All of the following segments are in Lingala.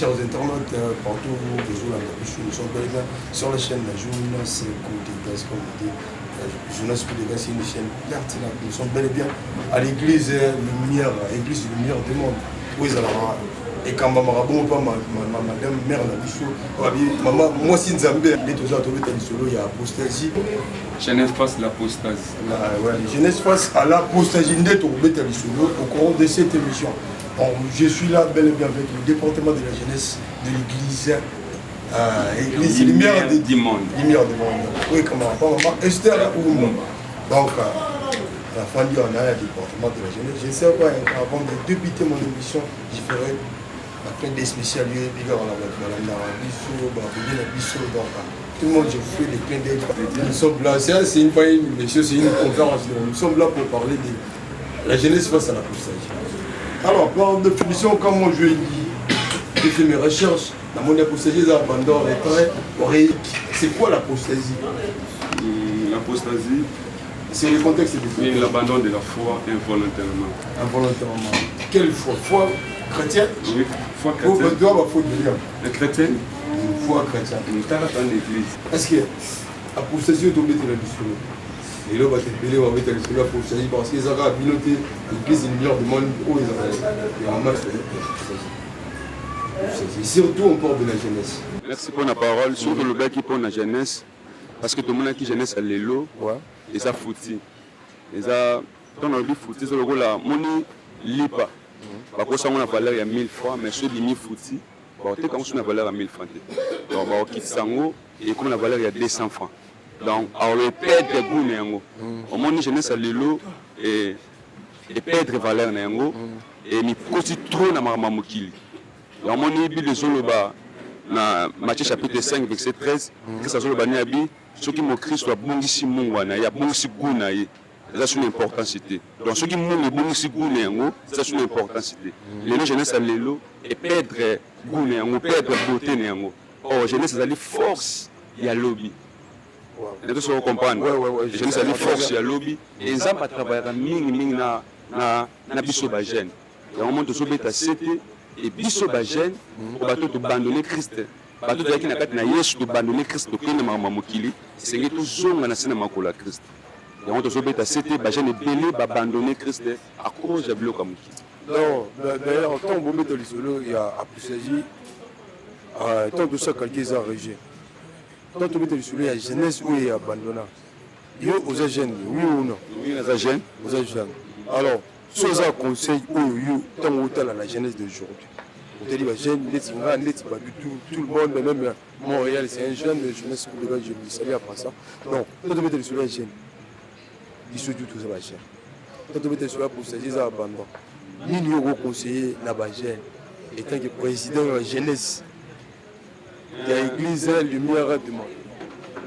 Chers internautes, partout où vous nous sommes bel et bien sur la chaîne La Jeunesse pour des gaz, comme on dit. La Jeunesse pour des gaz, c'est une chaîne pertinente. Nous sommes bel et bien à l'église Lumière, l'église Lumière du monde. Oui, alors, et quand maman bon pas madame mère la bichou, maman moi si Nzambé, il est toujours à trouver solo, il y a apostasie. Jeunesse face à l'apostasie. Ouais, jeunesse face à l'apostasie, il est trouvé solo au cours de cette émission. Bon, je suis là bel et bien avec le département de la jeunesse de l'église. Église Lumière du monde. Lumière du monde. Oui, comment on Esther Oumou. Donc, la fin du on a le département de la jeunesse. Je ne sais pas, avant de débuter mon émission, je ferai après des spéciales, puis on a tout le monde, je fais des clins d'œil. Nous sommes là, c'est une conférence. Nous sommes là pour parler de la jeunesse face à l'apostasie. Alors, par définition, comme moi je dis, j'ai fait mes recherches, dans mon apostasie, j'ai abandonné c'est quoi l'apostasie? L'apostasie, c'est le contexte de l'abandon de la foi involontairement. Involontairement. Quelle foi? Foi chrétienne? Oui, foi chrétienne. Le chrétien? Foi chrétienne. Nous sommes dans l'église. Est-ce que l'apostasie est tombée dans l'histoire? Et là, on va t'appeler, on va mettre la apostasie parce qu'ils ont habilité l'église Lumière du monde où ils ont en masse. Surtout on parle de la jeunesse. Merci pour la parole, surtout le bec qui pour la jeunesse. Parce que tout le monde qui jeunesse à l'élo, ils ont foutu. Ils ont dans le foutu, c'est le gros là, mon lipa. Parce que ça on a valeur il y a 1000 francs, mais ceux qui foutu, on a valeur à 1000 francs. Donc on quitte sango et comme la valeur il y a 200 francs. Donc, on le perd de goût, au moins jeunesse à l'élo et perdre valeur, et mi kosi trop na mamamukili. Donc, mon ibi le zoloba na Matthieu chapitre 5 verset 13, que ça zoloba ni abi, ceux qui m'ont Christ soit bon ici mungwana, ya bon ici gouna ye. Ça c'est une importance. Donc, ceux qui m'ont bon ici gouna ça c'est une importance. Les jeunesse à l'élo et perdre goût perdre beauté oh jeunesse à force, il y a lobby. Et tout ça vous comprendre. Je ne sais pas force à lobby et ils ont pas travaillé na biso ba jeune. Et on monte sur beta cité et biso ba jeune au bateau de abandonner Christ. Bateau de qui na kati na Yesu de abandonner Christ to kende mama mokili. C'est que tout zonga na sina makola Christ. Et on monte sur beta cité ba jeune belé ba abandonner Christ à cause de bloc comme qui. Non, d'ailleurs quand on met dans le solo il y a apostasie tant de ça quelques a régé. Quand on met sur la jeunesse, où il est abandonné. Il y a aux jeunes, oui ou non? Oui, aux jeunes. Aux jeunes. Alors, ce sont des conseils où tant autant la jeunesse d'aujourd'hui. Vous avez dit, les jeunes, tout le monde, même Montréal, c'est un jeune de jeunesse pour les jeunes. Je savais après ça. Donc, quand on met sur la jeune, il se dit tout ça, la jeune. Quand on met sur la pour ces abandon, il y a un conseiller, la jeune, étant que président de la jeunesse. Il y a l'église Lumière du monde.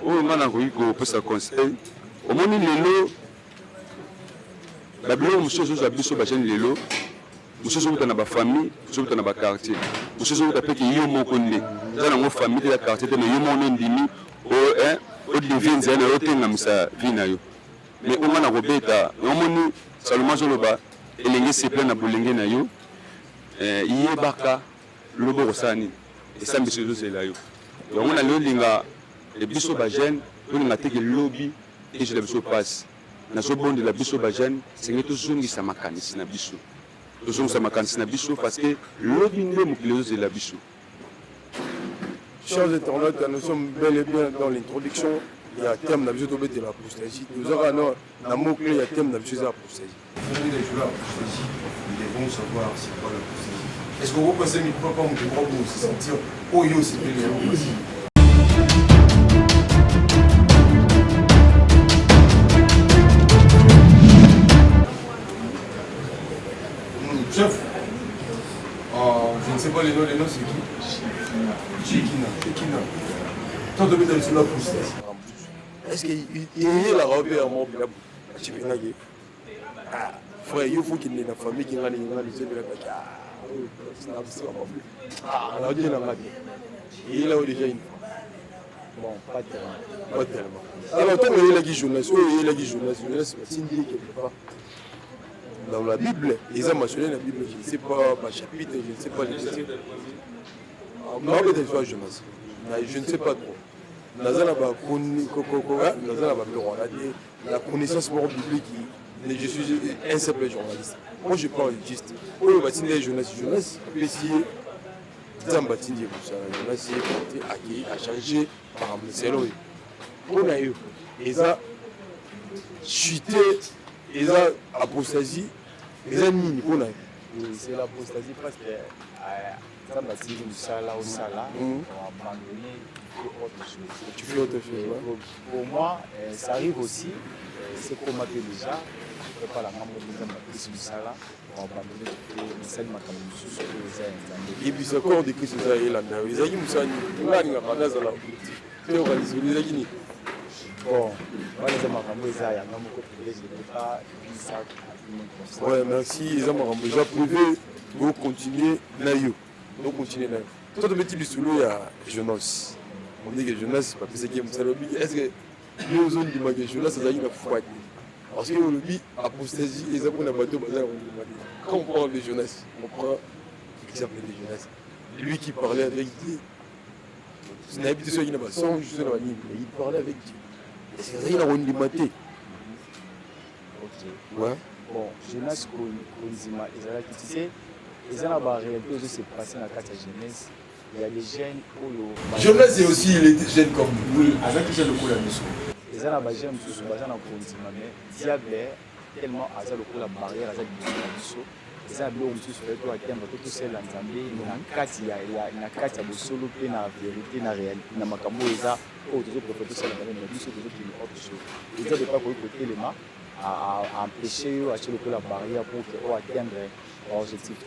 Oh, on a un conseil. Au moins, l'élo, la blonde, monsieur, je suis sur la chaîne l'élo. Monsieur, je suis dans ma famille, je suis dans ma quartier. Monsieur, je suis dans mon connaît. Dans ma famille, dans la quartier, mais il y a mon endémie, au divin, il y a un autre qui a vie. Mais on a un robeta, on a Salomon Zoloba, et les gens se plaignent à Boulingé. Il y a Baka, le Borosani. Et ça, monsieur, c'est là. On a le linga, les bisous bajens, on a été lobby et je l'ai vu passe. Dans ce bon de la bisou bajens, c'est que tout le monde est makanis na bisou. Tout le monde est makanis na bisou parce que lobby n'est pas de la bisou. Chers internautes, nous sommes bel et bien dans l'introduction. Il y a un thème de l'apostasie. Nous avons un mot-clé, il y a un thème de l'apostasie. Nous devons savoir c'est quoi l'apostasie. Est-ce que vous pensez que papa me dit pour se sentir oh yo c'est bien aussi. Chef, je ne sais pas les noms c'est qui? Chikina. Tant de mettre sur la pousse. Est-ce qu'il y a la robe à mon bilab? Frère, il faut qu'il y ait une famille qui a les on a dit il a déjà une fois. Bon, pas tellement. Alors, tant qu'il y a des journalistes, il y a des journalistes, dans la Bible, ils ont mentionné la Bible, je ne sais pas, ma chapitre, je ne sais pas les chapitres. Je ne sais pas trop. La connaissance biblique, je suis un simple journaliste. Moi, je parle juste. Jonas, a changé par exemple. On a eu. Et ça, chuté, et ça, apostasie, et ça, nini, on a eu. C'est l'apostasie parce que ça m'a dit que ça là ou ça là, on a abandonné autre chose. Tu fais autre chose, ouais. Pour moi, ça arrive aussi, c'est comme ma déjà, je ne peux pas la maman de ça là, on a abandonné le seul matin sous les et puis ce corps de Christ ça est là, ils ont dit Moussa, il va y avoir des alors. C'est organisé, les agini. Bon, moi les amis ça y a même côté je ne peux pas dire ça. Ouais, merci, les amis déjà privé, vous continuer naïo. Donc continuer naïo. Toi de mettre du sous il y a Jonas. On dit que Jonas c'est pas plus que Moussa Lobi. Est-ce que nous zones du magasin Jonas ça y a foi. Parce que le bi apostasie les amis on a bateau bazar. Quand on parle de Jonas, on prend l'exemple de Jonas. Lui qui parlait avec Dieu. Il parlait avec Dieu. Est-ce que ça, il a rendu. Ouais. Bon, Jonas Konzima, tu sais, ils ont la réalité aussi, c'est passé dans la carte de jeunesse. Il y a des jeunes pour le. Jonas est aussi, il est jeune comme nous. Oui, avec qui j'ai le coup la mission. Ils ont la jeune pour se baser dans Konzima, mais diable tellement à ça le coup la barrière à ça du mission. Ils ont bien aussi fait tout à terme, tout seul en Zambie. Il y a une carte, il y a une carte à solo, il y a une vérité, il y a une réalité, il y a un macambo, il y a autre chose pour faire tout seul en Zambie, mais tout ce qui est autre chose. Ils ont pas pour côté les mains. À empêcher à acheter la barrière pour atteindre l'objectif.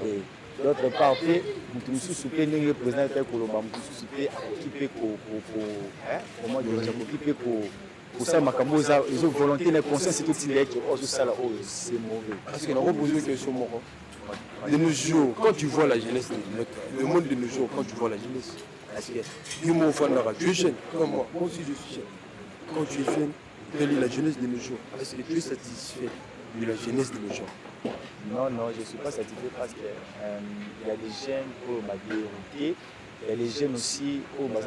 Et d'autre part, nous sommes le président de Colomba, nous sommes occupés pour ça, ils ont volonté, la conscience, c'est tout ce qui est c'est mauvais. Parce qu'on a reposé une question. De nos jours, quand tu vois la jeunesse, le monde de nos jours, quand tu vois la jeunesse, est-ce que tu es jeune, comme moi aussi je suis jeune. Quand tu es jeune, quelle est la jeunesse de nos jours? Est-ce que tu es satisfait de la jeunesse de nos jours? Non, je ne suis pas satisfait parce qu'il y a des jeunes pour ma déroutée. Il y a des jeunes aussi pour ma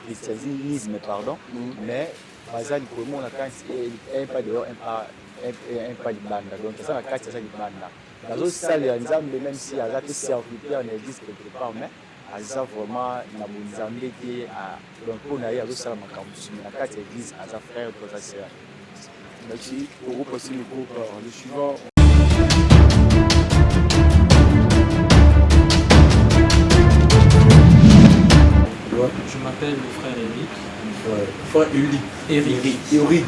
christianisme, pardon. Mais bazan pour moi, un pas dehors, un pas de bande. Donc ça, la carte, c'est ça de bande. Dans d'autres salles, même si il y a des serviteurs, on existe quelque part, mais aza vraiment na bonzambe te donc on a eu à ça makambo na kati église aza frère pour sa sœur. Merci pour repasser le cours par le suivant. Je m'appelle le frère Eric. Frère Eric.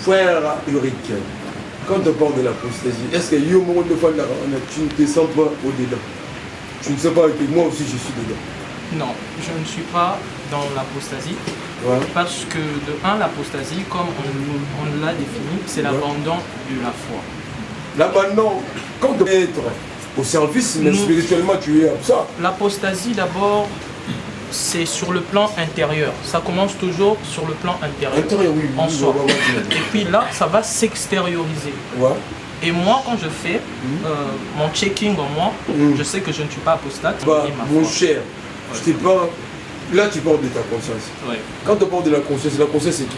Frère Eric. Quand on parle de l'apostasie, est-ce qu'il y a un moment de fois tu ne te sens pas au-dedans? Tu ne sais pas que moi aussi je suis dedans. Non, je ne suis pas dans l'apostasie. Ouais. Parce que de un, l'apostasie, comme on l'a défini, c'est l'abandon de la foi. L'abandon, quand tu es au service, mais spirituellement tu es absent. L'apostasie d'abord, c'est sur le plan intérieur. Ça commence toujours sur le plan intérieur. Oui, en soi. Et puis là, ça va s'extérioriser. Ouais. Et moi, quand je fais mon checking en moi, je sais que je ne suis pas apostate. Mon cher, je t'ai pas... Là, tu parles de ta conscience. Ouais. Quand on parle de la conscience c'est qui?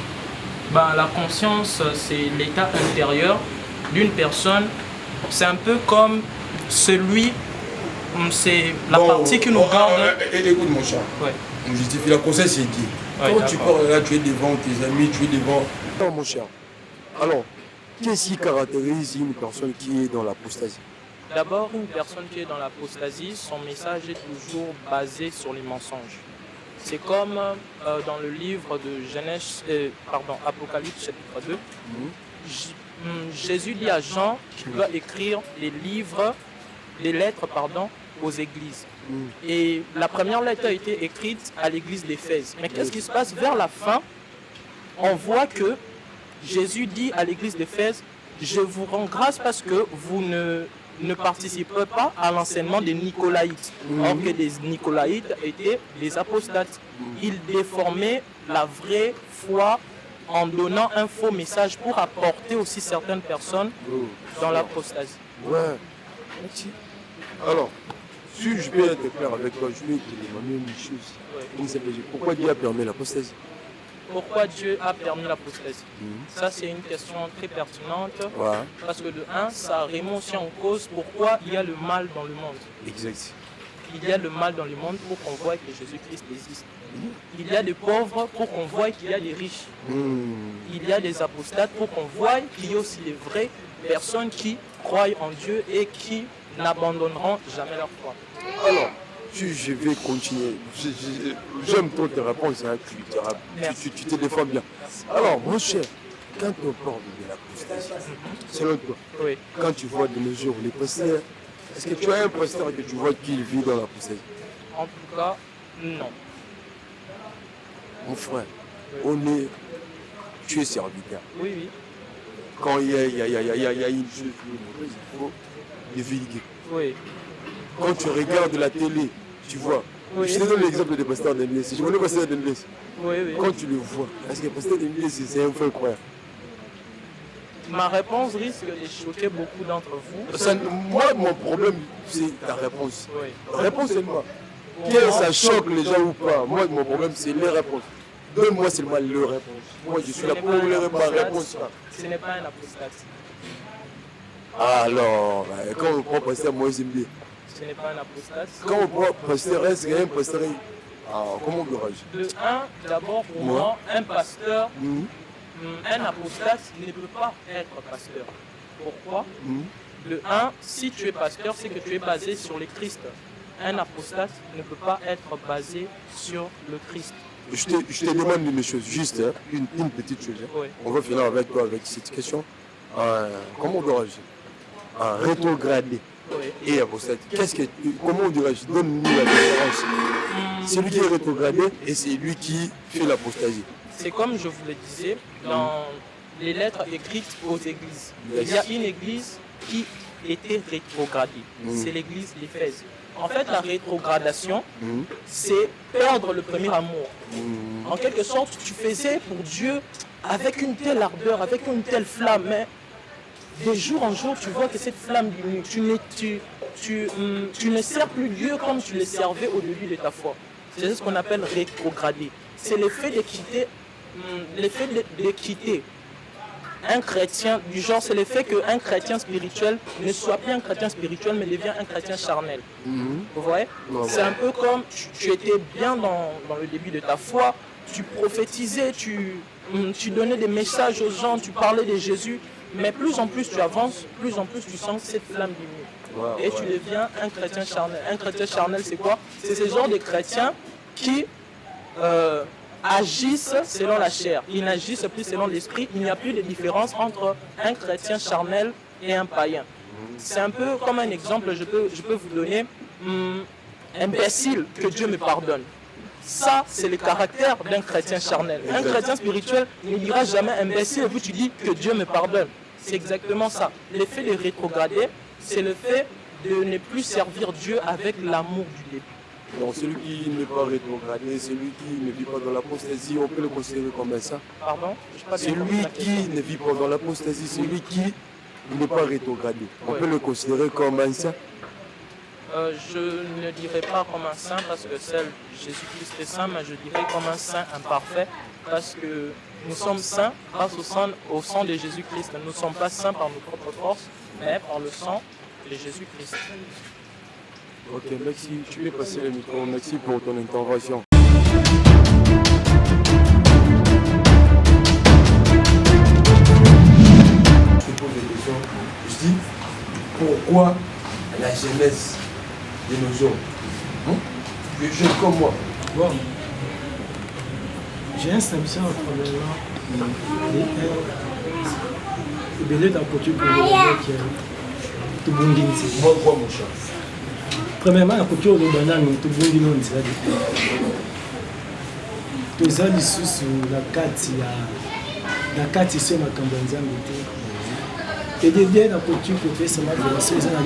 La conscience, c'est l'état intérieur d'une personne. C'est un peu comme celui... C'est la partie qui nous garde... Écoute mon cher, on justifie la conscience, c'est qui? Quand tu parles là, tu es devant tes amis, tu es devant... Non, mon cher. Alors, qu'est-ce qui caractérise une personne qui est dans l'apostasie? D'abord, une personne qui est dans l'apostasie, son message est toujours basé sur les mensonges. C'est comme dans le livre de Apocalypse chapitre 2, Jésus dit à Jean qu'il doit écrire les lettres aux églises. Et la première lettre a été écrite à l'église d'Éphèse. Mais qu'est-ce qui se passe vers la fin? On voit que Jésus dit à l'église d'Éphèse, je vous rends grâce parce que vous ne participez pas à l'enseignement des Nicolaïtes. Or que les Nicolaïtes étaient des apostates. Ils déformaient la vraie foi en donnant un faux message pour apporter aussi certaines personnes dans l'apostasie. Ouais. Merci. Alors, Si je peux être clair avec toi, je vais te demander une chose. Pourquoi Dieu a permis l'apostasie? Pourquoi Dieu a permis l'apostasie? Ça, c'est une question très pertinente. Ouais. Parce que de un, ça remet aussi en cause pourquoi il y a le mal dans le monde. Exact. Il y a le mal dans le monde pour qu'on voit que Jésus-Christ existe. Il y a des pauvres pour qu'on voit qu'il y a des riches. Il y a des apostates pour qu'on voit qu'il y a aussi des vraies personnes qui croient en Dieu et qui n'abandonneront jamais leur foi. Alors, si je vais continuer, j'aime trop tes réponses, hein, tu te défends bien. Alors, mon cher, quand on parle de l'apostasie, selon toi, Oui. quand tu vois de nos jours les pasteurs, est-ce que tu as un pasteur que tu vois qui vit dans l'apostasie? En tout cas, non. Mon frère, tu es serviteur. Oui, oui. Quand il y a une chose, il faut divulguer. Oui. Quand tu regardes la télé, tu vois. Oui. Je te donne l'exemple des pasteurs d'Englais. Je connais le pasteur d'Englais. Oui, oui. Quand tu le vois, parce que le pasteur d'Englais, c'est un peu incroyable. Ma réponse risque de choquer beaucoup d'entre vous. Moi, mon problème, c'est ta réponse. Oui. Réponse seulement. Ça choque les gens ou pas? Moi, mon problème, c'est les réponses. Donne-moi seulement les réponses. Moi, je suis là pour les réponses. Ce n'est pas un apostate. Alors, quand on prend pasteur Moïse Mbé, Ce n'est pas un apostate. quand on prend pasteur, est-ce qu'il y a un pasteur? Comment on De un, d'abord pour moi, un pasteur, un apostate ne peut pas être pasteur. Pourquoi? De un, si tu es pasteur, c'est que tu es basé sur le Christ. Un apostate ne peut pas être basé sur le Christ. Je te demande une chose, juste une petite chose. Oui. On va finir avec toi avec cette question. Comment dois-je rétrograder et apostate? Comment dirais-je? Donne-nous la différence. C'est lui qui est rétrogradé et c'est lui qui fait l'apostasie. C'est comme je vous le disais dans les lettres écrites aux églises. Yes. Il y a une église qui était rétrogradée. C'est l'église d'Éphèse. En fait, la rétrogradation, c'est perdre le premier amour. En quelque sorte, tu faisais pour Dieu avec une telle ardeur, avec une telle flamme, mais de jour en jour, tu vois que cette flamme diminue. Tu ne sers plus Dieu comme tu le servais au début de ta foi. C'est ce qu'on appelle rétrograder. C'est l'effet de quitter un chrétien du genre, c'est le fait qu'un chrétien spirituel ne soit plus un chrétien spirituel, mais devient un chrétien charnel. Vous voyez? C'est un peu comme tu étais bien dans le début de ta foi, tu prophétisais, tu donnais des messages aux gens, tu parlais de Jésus, mais plus en plus tu avances, plus en plus tu sens cette flamme diminuer. Et tu deviens un chrétien charnel. Un chrétien charnel, c'est quoi? C'est ce genre de chrétiens qui agissent selon la chair, ils n'agissent plus selon l'esprit. Il n'y a plus de différence entre un chrétien charnel et un païen. C'est un peu comme un exemple, je peux vous donner, imbécile, que Dieu me pardonne. Ça, c'est le caractère d'un chrétien charnel. Un chrétien spirituel ne dira jamais imbécile et puis tu dis que Dieu me pardonne. C'est exactement ça. L'effet de rétrograder, c'est le fait de ne plus servir Dieu avec l'amour du début. Donc celui qui n'est pas rétrogradé, celui qui ne vit pas dans l'apostasie, on peut le considérer comme ça. Pardon? Celui qui ne vit pas dans l'apostasie, celui qui n'est pas rétrogradé, on peut le considérer comme un saint. Je ne dirais pas comme un saint parce que seul Jésus-Christ est saint, mais je dirais comme un saint imparfait parce que nous sommes saints grâce au sang de Jésus-Christ. Nous ne sommes pas saints par nos propres forces, mais par le sang de Jésus-Christ. Ok, merci. Tu peux passer le micro. Merci pour ton intervention. Je te pose des questions. Je dis, pourquoi la jeunesse de nos jours, des jeunes comme moi? Bon, j'ai un simplement problème. Moi, mon chat. Premièrement, la culture de banane, tout le monde dit tout ça, la carte ici, ma cambonzan, et de bien la culture que fait, c'est ma version, ils ont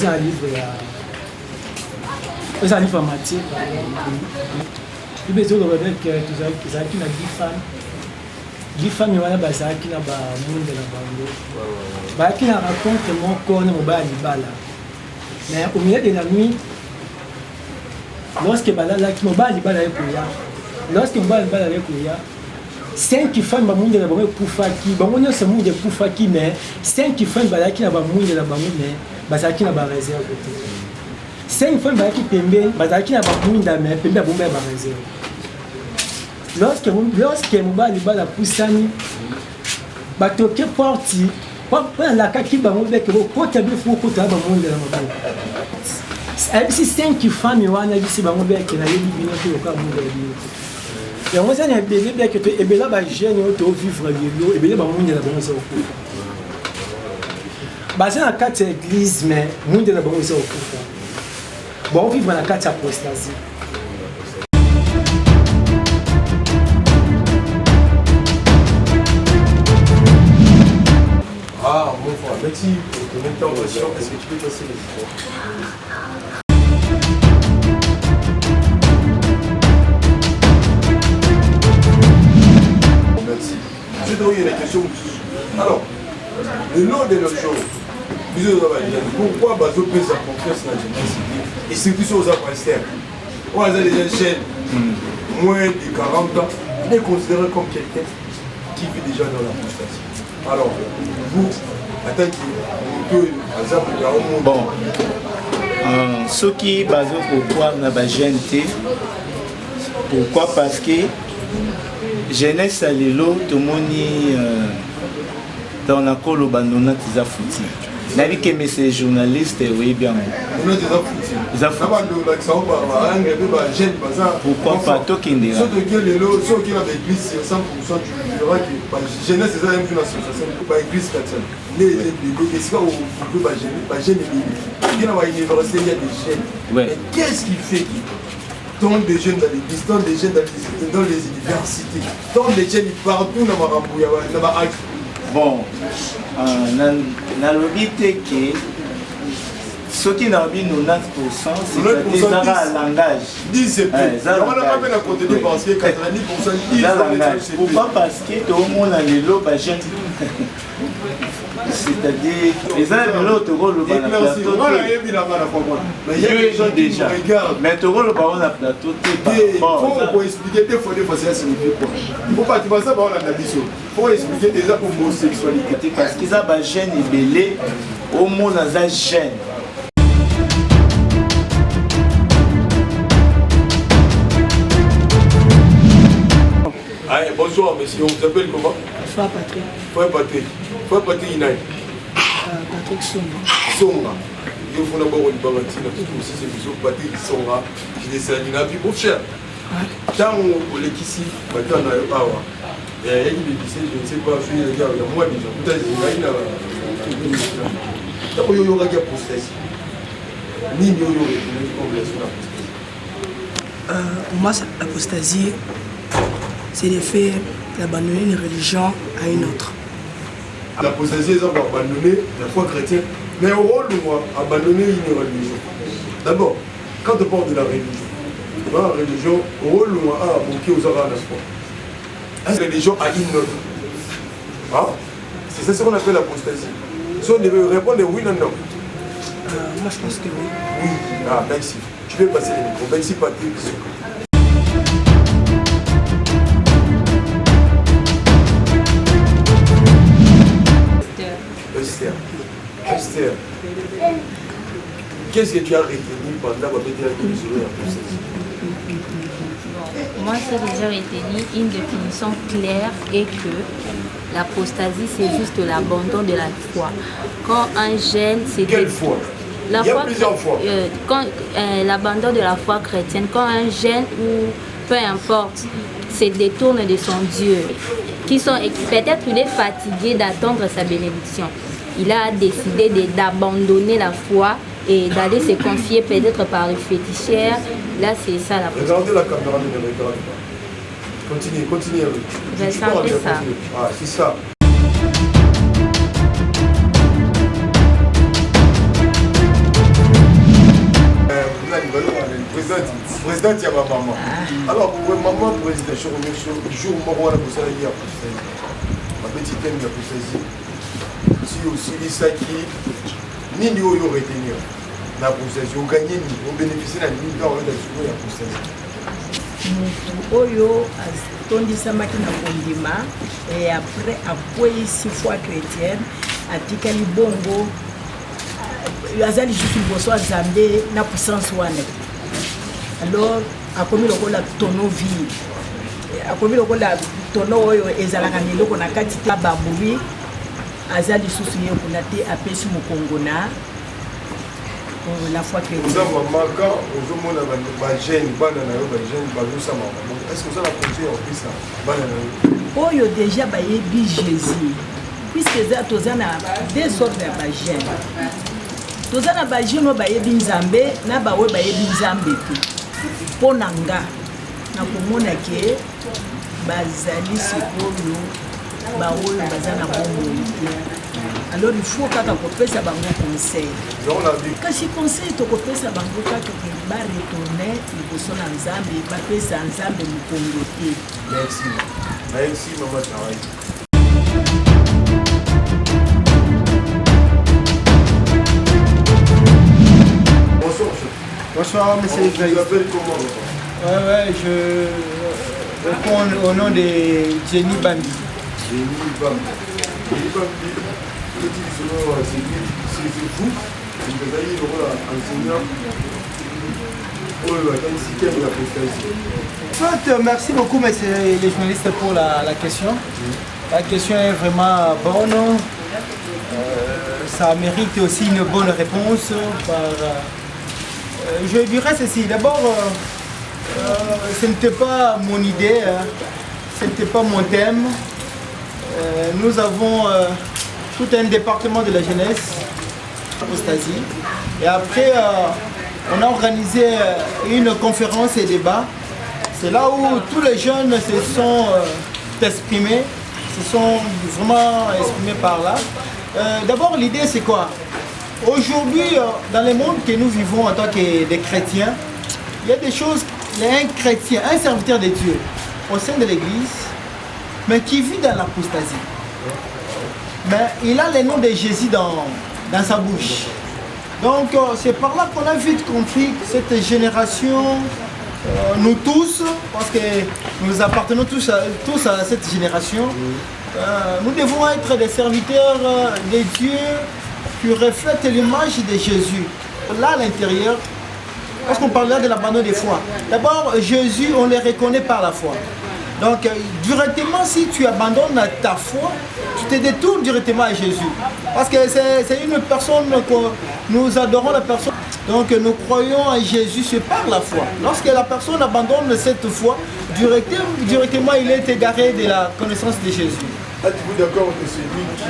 un livre en matière. Il y a des gens qui ont 10 femmes, il y a des gens qui ont monde de la bande. Qui raconte mon corps, mon bas, Mais au milieu de la nuit, lorsque Balalaki Mobali Balakoya, lorsque Mobali Balakoya, 5 femmes bamunde na bango kufaki, bango nyonso munde kufaki, mais 5 femmes balaki na bamunde na bango mais bazaki na ba réserve. 5 femmes balaki pembe, bazaki na bamunde mais pembe ba bomba ba réserve. Lorsque Mobali Balapusani batoke porti, pour la kaki bango bec ko kota bi fu kota bamunde na bango. Si 5 femmes wana bisi bango bec na yebi bino ko ka munde bino. Et on s'en est bien que tu es là, jeune, tu vivre et bien là, monde de la bonne chose. Basé dans 4 églises, mais monde de la bonne chose. Bon, vivre dans la 4 apostasie. Ah, mon frère, merci pour ton intervention. Est-ce que tu peux passer les histoires? Je te donne des questions. Alors, le long de nos jours, pourquoi Bazo peut sa confiance dans la jeunesse et surtout aux apostères? On a des jeunes moins de 40 ans, il est considéré comme quelqu'un qui vit déjà dans l'apostasie. Alors, vous, en tant que bon, ceux qui basent pourquoi on a des jeunes, pourquoi? Parce que jeunesse à l'élo, tout le monde dans la colo bandona des foutu. Navi que mes journalistes oui bien. On a des pourquoi pas Tokindera? Ceux qui ont l'église, 100% tu verras que jeunesse est une association pour l'église chrétienne. Les il y a des jeunes. Qu'est-ce qui fait tant de jeunes dans l'église, tant de jeunes dans les universités, tant de jeunes partout dans ma bon, dans le but que ceux qui n'ont pas 90%, c'est un langage. 10 c'est plus. On n'a pas bien à côté parce que 90% disent langage. Pourquoi? Parce que tout le monde a les lots, c'est-à-dire, les uns de l'autre, le plateau. Il y a des gens déjà. Mais tu vois le baron à plateau. Il faut expliquer des fois ça signifie quoi. Il ne faut pas que tu fasses ça par la mission. Il faut expliquer déjà l'homosexualité. Parce qu'ils ont un gène belé, au monde a un gène. Bonsoir monsieur, on vous appelle comment? Frère Patrick. Frère Patrick. Frère Patrick Inaï. Patrick Songa. Songa. Je vous d'abord une bagatine, aussi c'est monsieur Patrick Songa. Je les salue la vie pour cher. Quand on est ici, maintenant on a awa. Il y a des lycées, je ne sais pas, je suis il y a moi déjà. Peut-être qu'il y a il y aura des apostasie. Ni il y aura des conversions Pour moi, l'apostasie, c'est le fait d'abandonner une religion à une autre. L'apostasie, c'est abandonner la foi chrétienne. Mais au rôle de moi, abandonner une religion. D'abord, quand on parle de la religion, la religion, au rôle de moi, a manqué aux arabes, n'est-ce pas? La religion a une autre. Ah? C'est ça ce qu'on appelle l'apostasie. Si on devait répondre oui, non, non. Moi, je pense que oui. Oui. Ah, merci. Tu peux passer les micros. Merci, Patrick. Esther, qu'est-ce que tu as retenu pendant la l'apostasie? Moi, ce que j'ai retenu, une définition claire est que l'apostasie, c'est juste l'abandon de la foi. Quand un jeune, c'est... Quelle foi? Il y a plusieurs fois. L'abandon de la foi chrétienne, quand un jeune ou peu importe se détourne de son Dieu, peut-être qu'il est fatigué d'attendre sa bénédiction. Il a décidé d'abandonner la foi et d'aller se confier peut-être par le féticheur. Là, c'est ça la foi. Regardez la caméra, ne me regarde pas. Continuez avec. Je vais changer ça. Ah, c'est ça. Président, il y a ma maman. Alors, pour maman, président, je remercie le jour où on a posé la guerre. Ma petite aime la possession. Si aussi, les sacs, ni nous y aurait tenu. na apostasie oganye nini obénéficie na nini kaka oyota sikoyo ya apostasie mutu oyo atondisamaki na kondima e après akweyisi foi chrétienne atikali bongo aza lisusu liboso ya Nzambe na puissance wana alors akomi lokola tono vie akomi lokola tono oyo ezalaka na eloko na kati te baburi aza lisusu ye kuna te apesi mokongo na la foi chrétienne. Vous avez remarqué aujourd'hui les jeunes, est-ce que vous avez conseillé en plus ça? Oyo déjà bayebi Jésus. Puisque ça tozana deux sortes de jeunes. Tozana ba jeunes bayebi Nzambe na bawe bayebi Nzambe te. Ponanga na komona ke bazali sikoyo baoyo bazana bomoi te. Alors il faut kaka kopesa bango conseil. Kasi conseil to kopesa bango kaka ke ba retourner liboso na Nzambe ba pesa Nzambe mokongo te. Merci. Merci maman Charai. Bonsoir. Bonsoir monsieur Ibrahim. Vous appelez comment? Ouais, je réponds au nom de Jenny Bambi. Jenny Bambi. Jenny Bambi. C'est fou, vous avez enseignant. En fait, merci beaucoup, messieurs les journalistes, pour la question. La question est vraiment bonne. Ça mérite aussi une bonne réponse. Je dirais ceci. D'abord, ce n'était pas mon idée, ce n'était pas mon thème. Nous avons tout un département de la jeunesse, apostasie. Et après, on a organisé une conférence et débat. C'est là où tous les jeunes se sont exprimés, se sont vraiment exprimés par là. D'abord, l'idée c'est quoi? Aujourd'hui, dans le monde que nous vivons en tant que des chrétiens, il y a des choses, un chrétien, un serviteur de Dieu au sein de l'église, mais qui vit dans l'apostasie. Mais il a le nom de Jésus dans sa bouche. Donc c'est par là qu'on a vite compris que cette génération, nous tous, parce que nous appartenons tous à cette génération, nous devons être des serviteurs de Dieu qui reflètent l'image de Jésus. Là à l'intérieur, parce qu'on parle là de l'abandon des foi. D'abord, Jésus, on le reconnaît par la foi. Donc, directement, si tu abandonnes ta foi, tu te détournes directement à Jésus. Parce que c'est une personne que nous adorons la personne. Donc, nous croyons en Jésus, c'est par la foi. Lorsque la personne abandonne cette foi, directement, il est égaré de la connaissance de Jésus. Êtes-vous d'accord que celui qui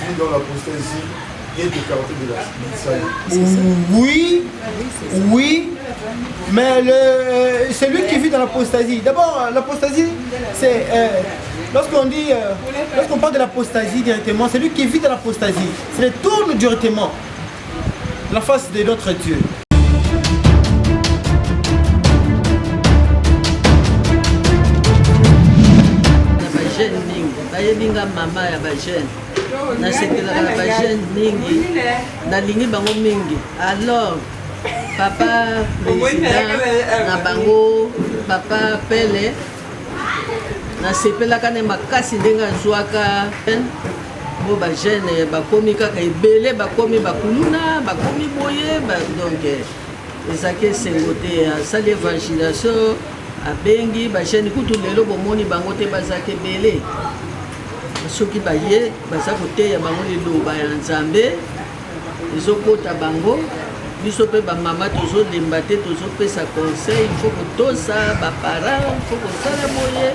vit dans l'apostasie est décarté de la Oui, oui, mais celui qui vit dans l'apostasie, d'abord l'apostasie, c'est lorsqu'on parle de l'apostasie directement, celui qui vit dans l'apostasie, c'est le tourne directement la face de notre Dieu. nasekelaka na bajeune mingi nalingi bango mingi. Alors papa président na bango papa Pele nasepelaka na makasi ndenge azwaka bo bajeune bakomi kaka ebele, bakomi bakuluna, bakomi boye donc ezalaki esengo te asali évangélisation abengi bajeune kutu lelo bomoni bango te bazalaki ebele. Soki baye baza koteya bango liloba ya Nzambe ezokota bango, biso mpe bamama tozolemba te, tozopesa conseil, il faut kotosa baparent, il faut kosala boye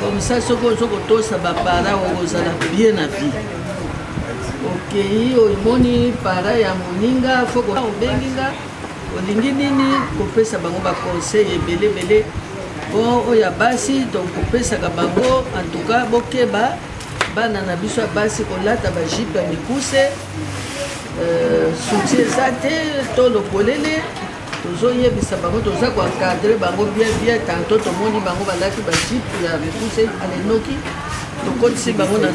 comme ça. Soki ozo kotosa baparent okozala bien na vie. Okei omoni para ya moninga faut obengi nga olingi nini kopesa bango baconseil ebelebele. Bon, oya basi donc kopesaka bango en tout cas bokeba bana na biso ya basi kolata bajipe ya mikuse suti eza te to lokolele tozoyebisa bango toza koencadre bango bien tanto tomoni bango balaki bajipe ya mikuse alenoki tokotisi bango na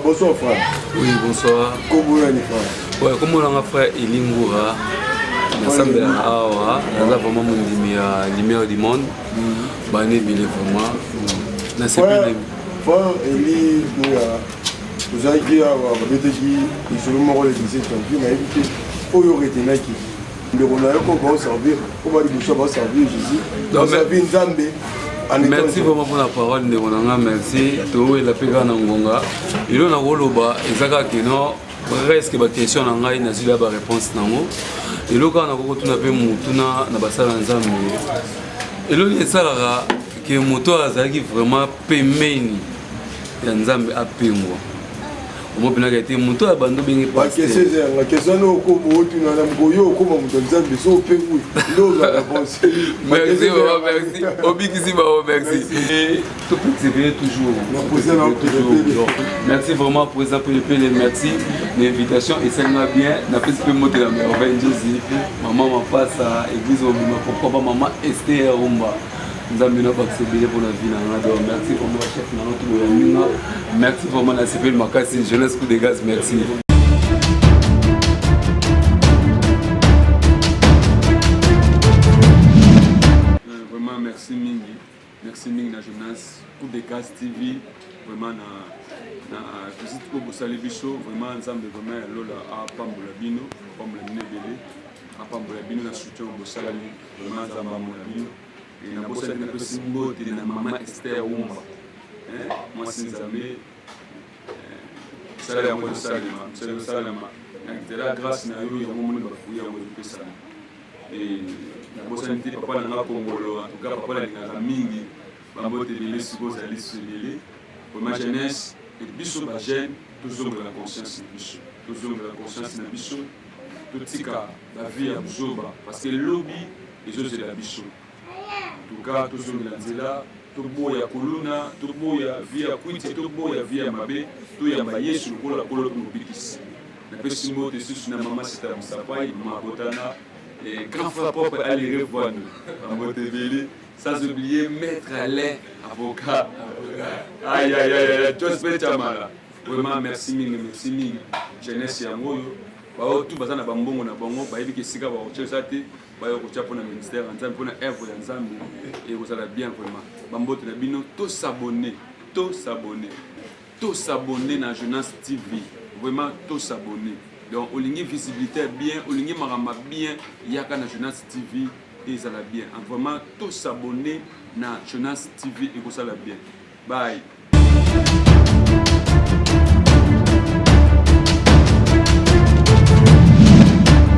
Bonsoir frère. Oui, bonsoir. Comment est-ce frère? Ouais, comment on a frère Elingoura. Ensemble à Awa, on a vraiment mon lumière du monde. Bané bilé vraiment. Na c'est bien. Frère Elingoura. Vous avez dit à Bétéki, ils sont morts les 17 champions, mais écoutez, faut y aurait été naïki. Le Ronaldo qu'on va servir, on va dire que ça va servir Jésus. On va servir Nzambé. Merci vraiment pour la parole de Ronanga, merci. Tout est la pega Nangonga. Il on a roloba, ezaka kino, presque ba question na ngai na zila ba réponse nango. Et là quand on a retourné pe mutuna na basala Nzambe. Et là il sala que moto azaki vraiment pemeni ya Nzambe apengwa. Moi, je suis été monté à Bando bien passé. La question est comment tu n'as pas eu comment tu as dit ça au Pérou. Merci, merci. Obi qui merci. Et tout c'est bien toujours. Merci vraiment pour ça pour le merci l'invitation et ça m'a bien. Na fait peu monter la merveille Jésus. Maman m'a passe à église pourquoi pas maman Esther Rumba. Nous avons accéder pour la vie. Merci pour mon chef. Merci vraiment la CPL Makassi, jeunesse coup de gaz. Merci. Vraiment merci Mingi. Merci Mingi la jeunesse. Coup de gaz TV. Vraiment na visite au Bossali Bicho. Vraiment ensemble vraiment lola à Pambola Bino, Pambola Nebele, à Pambola Bino na soutien au Bossali. Vraiment ensemble Bino. Et na bossa na simbo de na maman Esther Umba. Moi c'est Nzambe. Ça la moi salima, c'est le salama. Na grâce na yo ya mo ba fuya mo pesa. Et na bossa nti papa na Kongolo, en tout cas papa la ngaka mingi. Ba mbote de lesiko za liseli. Pour ma jeunesse et biso ba jeune, toujours de la conscience biso. Toujours de la conscience na biso. Tout tika la vie à Buzoba parce que lobby et je c'est la biso. En tout cas, tous les gens tout beau ya kuluna, tout beau ya via kwiti, tout beau ya via mabe, tout ya baye sur la polo mobikis. Na pesi mo dessus na maman c'est un sapai, maman botana et grand frère propre aller revoir nous. En Montebelli, sans oublier maître Alain, avocat. Aïe aïe aïe, tout se fait mal. Vraiment merci mille, jeunesse ya ngoyo. Ba tout bazana bambongo na bango, ba yebi ke sika ba ochesa te. Pour le ministère, pour la œuvre et vous allez bien vraiment. Bambote na bino, tous s'abonner à la Jeunesse TV. Vraiment, tous s'abonner. Donc, au ligne visibilité bien, au ligne marama bien, il y a qu'à la Jeunesse TV et ça va bien. Vraiment, tous s'abonner à la Jeunesse TV et vous allez bien. Bye.